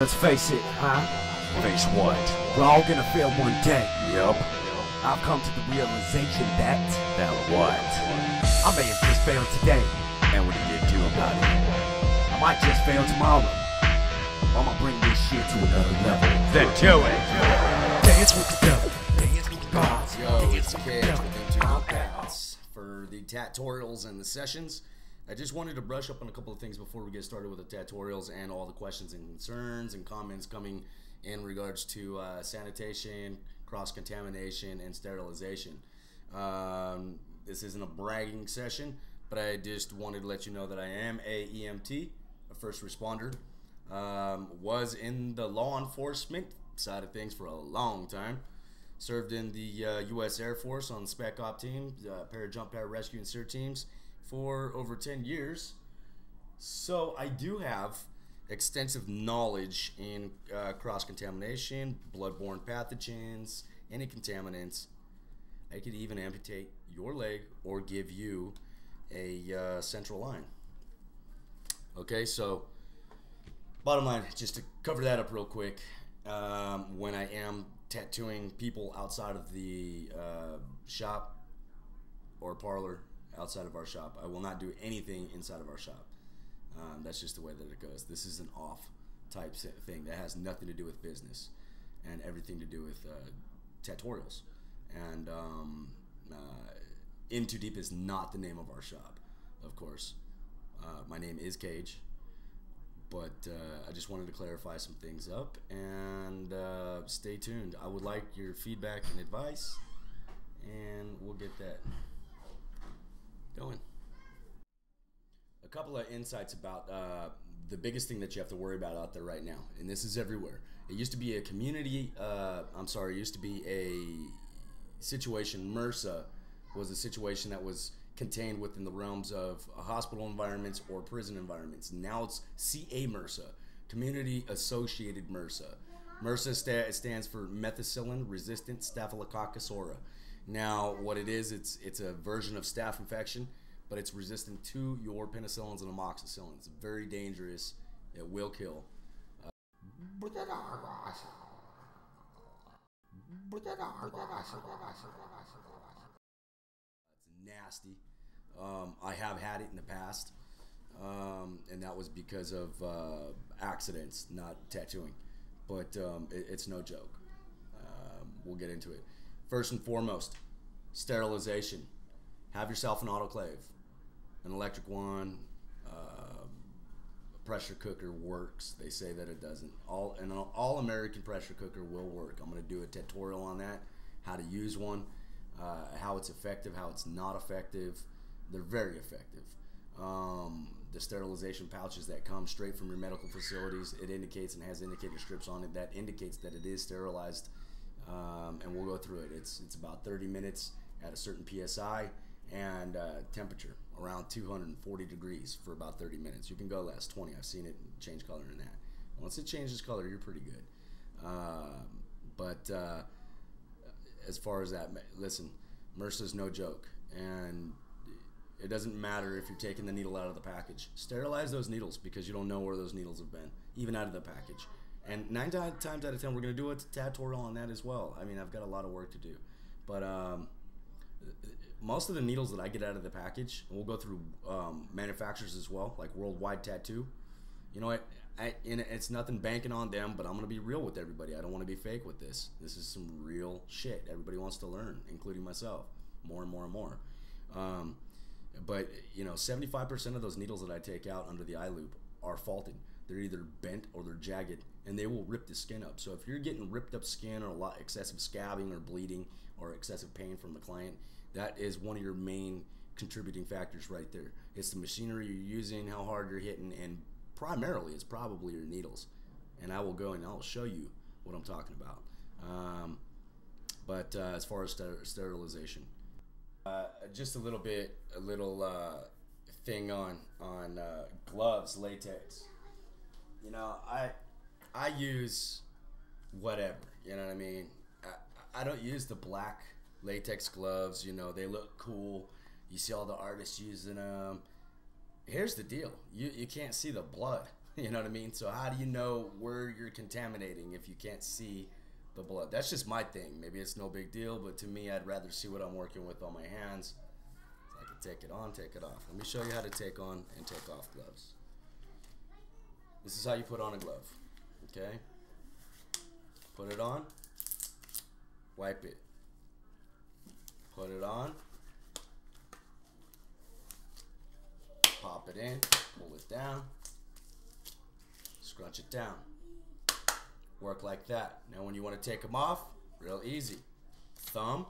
Let's face it, huh? Face what? We're all gonna fail one day. Yup. I've come to the realization that What? I may have just failed today. And what are you gonna do about it? I might just fail tomorrow. I'm gonna bring this shit to another level. Then do it. Dance with the devil. Dance with the gods. Yo, it's Cage with Into the Pats for the Tatorials and the sessions. I just wanted to brush up on a couple of things before we get started with the Tatorials and all the questions and concerns and comments coming in regards to sanitation, cross-contamination, and sterilization. This isn't a bragging session, but I just wanted to let you know that I am a EMT, a first responder. Was in the law enforcement side of things for a long time. Served in the U.S. Air Force on the Spec Op team, para-jump, para-rescue, and SEER teams for over 10 years. So I do have extensive knowledge in cross-contamination, bloodborne pathogens, any contaminants. I could even amputate your leg or give you a central line. Okay, so bottom line, just to cover that up real quick, when I am tattooing people outside of the shop or parlor, outside of our shop, I will not do anything inside of our shop. That's just the way that it goes. This is an off type thing that has nothing to do with business and everything to do with Tatorials. And In Too Deep is not the name of our shop, of course. My name is Cage, but I just wanted to clarify some things up, and stay tuned. I would like your feedback and advice, and we'll get that going. A couple of insights about the biggest thing that you have to worry about out there right now, and this is everywhere. It used to be a community, it used to be a situation. MRSA was a situation that was contained within the realms of hospital environments or prison environments. Now it's CA-MRSA, Community Associated MRSA. MRSA stands for methicillin-resistant Staphylococcus aureus. Now, what it is, it's a version of staph infection, but it's resistant to your penicillins and amoxicillins. It's very dangerous. It will kill. It's nasty. I have had it in the past, and that was because of accidents, not tattooing. But it's no joke. We'll get into it. First and foremost, sterilization. Have yourself an autoclave, an electric one. A pressure cooker works. They say that it doesn't. An all-American pressure cooker will work. I'm going to do a tutorial on that, how to use one, how it's effective, how it's not effective. They're very effective. The sterilization pouches that come straight from your medical facilities, it indicates and has indicator strips on it that indicates that it is sterilized. And we'll go through it. It's about 30 minutes at a certain PSI and temperature around 240 degrees for about 30 minutes. You can go less, 20. I've seen it change color in that. Once it changes color, you're pretty good. But as far as that, listen, MRSA's no joke, and it doesn't matter if you're taking the needle out of the package. Sterilize those needles, because you don't know where those needles have been, even out of the package. And 9 times out of 10, we're going to do a tutorial on that as well. I mean, I've got a lot of work to do. But most of the needles that I get out of the package, and we'll go through manufacturers as well, like Worldwide Tattoo. You know what? It's nothing banking on them, but I'm going to be real with everybody. I don't want to be fake with this. This is some real shit. Everybody wants to learn, including myself, more and more and more. But, you know, 75% of those needles that I take out under the eye loop are faulted. They're either bent or they're jagged, and they will rip the skin up. So if you're getting ripped up skin or a lot excessive scabbing or bleeding or excessive pain from the client, that is one of your main contributing factors right there. It's the machinery you're using, how hard you're hitting, and primarily it's probably your needles. And I will go and I'll show you what I'm talking about. As far as sterilization, just a little thing on gloves, latex. You know, I use whatever, you know what I mean? I don't use the black latex gloves. You know, they look cool. You see all the artists using them. Here's the deal. You can't see the blood. You know what I mean? So how do you know where you're contaminating if you can't see the blood? That's just my thing. Maybe it's no big deal, but to me, I'd rather see what I'm working with on my hands. So I can take it on, take it off. Let me show you how to take on and take off gloves. This is how you put on a glove, okay? Put it on, wipe it. Put it on, pop it in, pull it down, scrunch it down. Work like that. Now when you want to take them off, real easy. Thumb,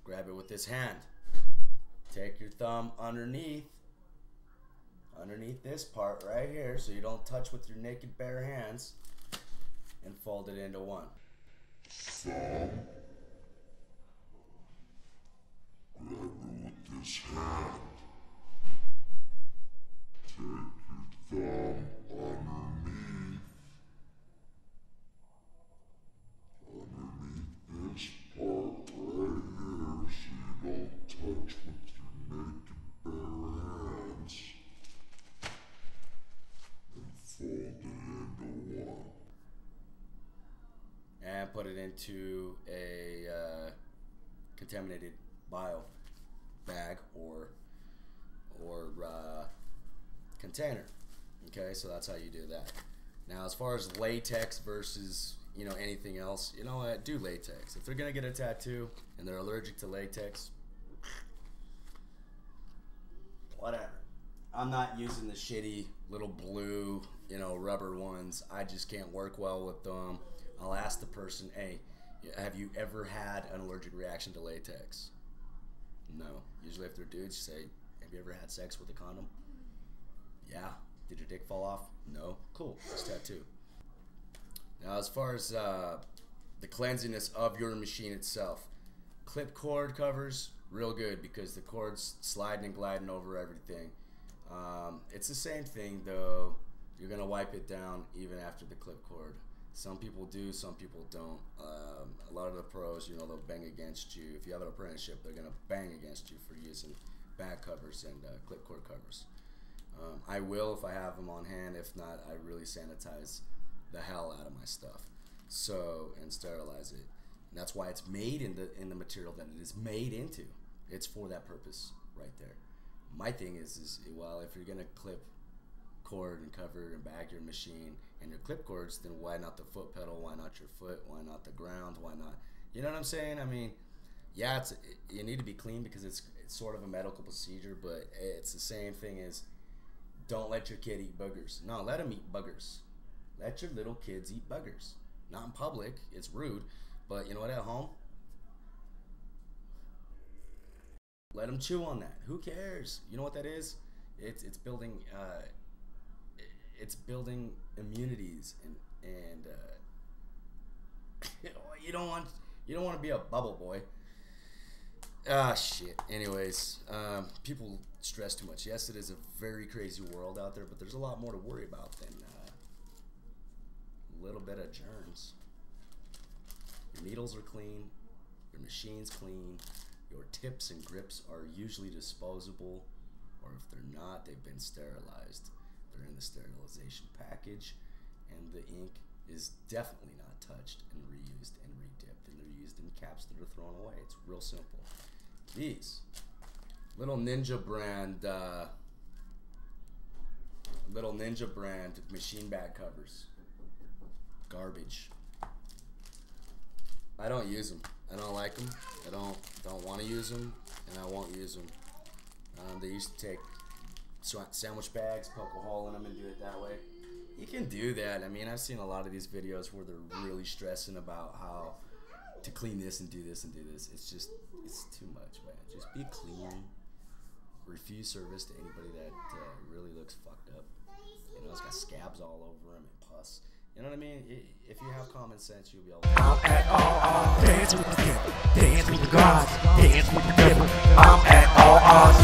grab it with this hand. Take your thumb underneath this part right here so you don't touch with your naked bare hands, and fold it into one. Thumb, grab it with this hand. Take your thumb underneath this part right here so you don't touch with your naked bare hands, and fold it into one. And put it into a contaminated bio bag or container. Okay, so that's how you do that. Now, as far as latex versus anything else, you know what? Do latex. If they're gonna get a tattoo and they're allergic to latex, whatever. I'm not using the shitty little blue, rubber ones. I just can't work well with them. I'll ask the person, hey, have you ever had an allergic reaction to latex? No. Usually if they're dudes, you say, have you ever had sex with a condom? Yeah. Did your dick fall off? No. Cool. It's tattoo. Now, as far as the cleanliness of your machine itself, clip cord covers, real good because the cord's sliding and gliding over everything. It's the same thing though. You're gonna wipe it down even after the clip cord. Some people do, some people don't. A lot of the pros, they'll bang against you. If you have an apprenticeship, they're gonna bang against you for using bag covers and clip cord covers. I will if I have them on hand. If not, I really sanitize the hell out of my stuff, and sterilize it. And that's why it's made in the material that it is made into. It's for that purpose right there. My thing is well, if you're gonna clip cord and cover and bag your machine and your clip cords, then why not the foot pedal? Why not your foot? Why not the ground? Why not? You know what I'm saying? I mean, yeah, you need to be clean because it's sort of a medical procedure, but it's the same thing as don't let your kid eat boogers. No, let them eat buggers. Let your little kids eat buggers. Not in public, it's rude, but you know what, at home? Let them chew on that. Who cares? You know what that is? It's building immunities and you don't want to be a bubble boy. Shit. Anyways, people stress too much. Yes, it is a very crazy world out there, but there's a lot more to worry about than a little bit of germs. Your needles are clean, your machine's clean, your tips and grips are usually disposable, or if they're not, they've been sterilized. They're in the sterilization package, and the ink is definitely not touched and reused and redipped, and they're used in caps that are thrown away. It's real simple. These little Ninja brand machine bag covers, garbage. I don't use them. I don't like them. I don't want to use them, and I won't use them. They used to take sandwich bags, poke a hole in them, and do it that way. You can do that. I mean, I've seen a lot of these videos where they're really stressing about how to clean this and do this and do this. It's too much, man. Just be clean. Refuse service to anybody that really looks fucked up. It's got scabs all over them and pus. You know what I mean? If you have common sense, you'll be able to. I'm at all odds. Dance with the devil. Dance with the gods. Dance with the devil. I'm at all odds.